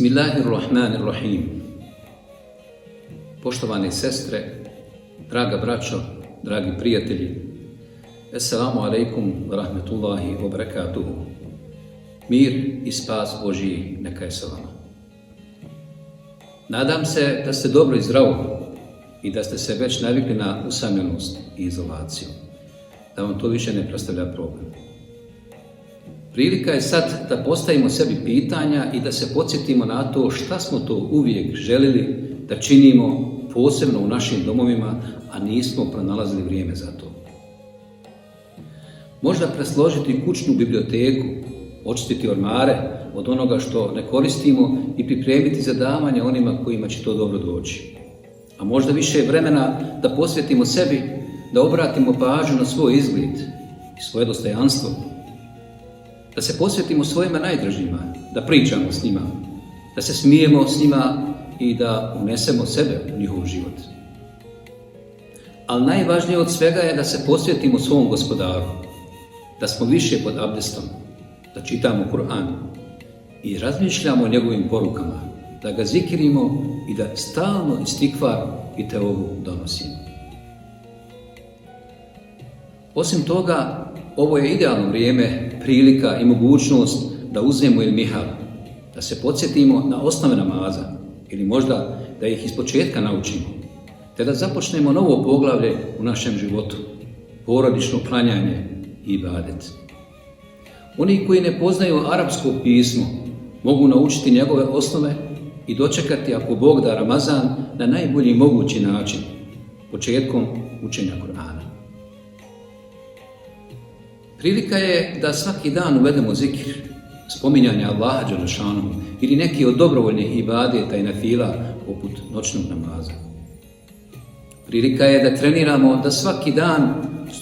Bismillahirrahmanirrahim. Poštovane sestre, draga braćo, dragi prijatelji, Assalamu alaikum wa rahmetullahi wa barakatuhu. Mir i spas Božji neka je sa vama. Nadam se da ste dobro i zdravo i da ste se već navikli na usamljenost i izolaciju, da vam to više ne predstavlja problem. Prilika je sad da postavimo sebi pitanja i da se podsjetimo na to šta smo to uvijek želili da činimo, posebno u našim domovima, a nismo pronalazili vrijeme za to. Možda presložiti kućnu biblioteku, očistiti ormare od onoga što ne koristimo i pripremiti za davanje onima kojima će to dobro doći. A možda više vremena da posvetimo sebi, da obratimo pažnju na svoj izgled i svoje dostojanstvo, da se posvetimo svojima najdražima, da pričamo s njima, da se smijemo s njima i da unesemo sebe u njihov život. Ali najvažnije od svega je da se posvetimo svom Gospodaru, da smo više pod abdestom, da čitamo Kur'an i razmišljamo o njegovim porukama, da ga zikirimo i da stalno istikvar i teobu donosimo. Osim toga, ovo je idealno vrijeme, prilika i mogućnost da uzmemo ilmihal, da se podsjetimo na osnove namaza ili možda da ih ispočetka naučimo, te da započnemo novo poglavlje u našem životu, porodično klanjanje i ibadet. Oni koji ne poznaju arapsko pismo mogu naučiti njegove osnove i dočekati, ako Bog da, Ramazan na najbolji mogući način, početkom učenja Kur'ana. Prilika je da svaki dan uvedemo zikr, spominjanje Allaha dželešanu ili neki od dobrovoljnih ibadeta i nafila poput noćnog namaza. Prilika je da treniramo da svaki dan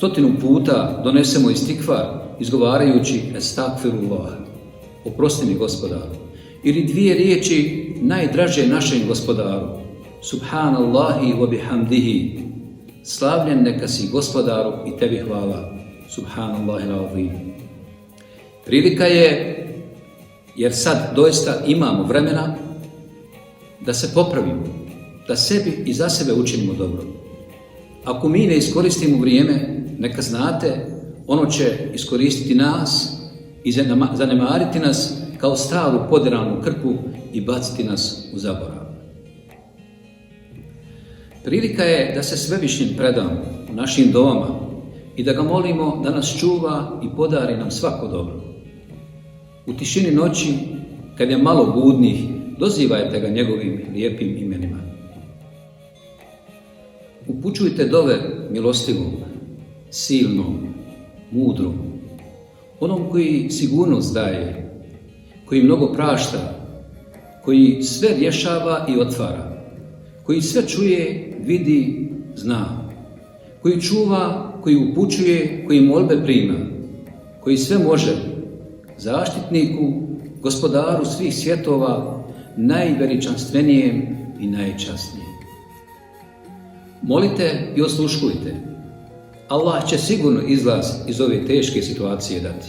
100 puta donesemo istikvar izgovarajući Estagfirullah, oprosti mi Gospodaru, ili 2 riječi najdraže našem Gospodaru, Subhanallahi wa bihamdihi, slavljen neka si Gospodaru i tebi hvala, Subhanallahi al-azim. Prilika je, jer sad doista imamo vremena da se popravimo, da sebi i za sebe učinimo dobro. Ako mi ne iskoristimo vrijeme, neka znate, ono će iskoristiti nas i zanemariti nas kao staru poderanu krpu i baciti nas u zaborav. Prilika je da se svevišnjem predamo u našim domama i da ga molimo da nas čuva i podari nam svako dobro. U tišini noći, kad je malo budnih, dozivajte ga njegovim lijepim imenima. Upućujte dove milostivom, silnom, mudrom, onom koji sigurnost daje, koji mnogo prašta, koji sve rješava i otvara, koji sve čuje, vidi, zna, koji čuva, koji upućuje, koji molbe prima, koji sve može, zaštitniku, Gospodaru svih svjetova, najveličanstvenijem i najčasnijem. Molite i osluškujte. Allah će sigurno izlaz iz ove teške situacije dati.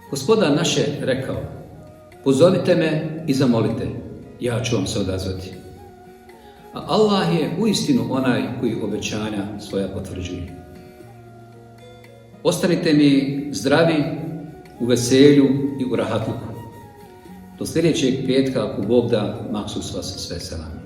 Gospodar naš je rekao, pozovite me i zamolite, ja ću vam se odazvati. A Allah je uistinu onaj koji obećanja svoja potvrđuje. Ostanite mi zdravi, u veselju i u rahatluku. Do sljedećeg petka, ako Bog da, maksus vas sve selam.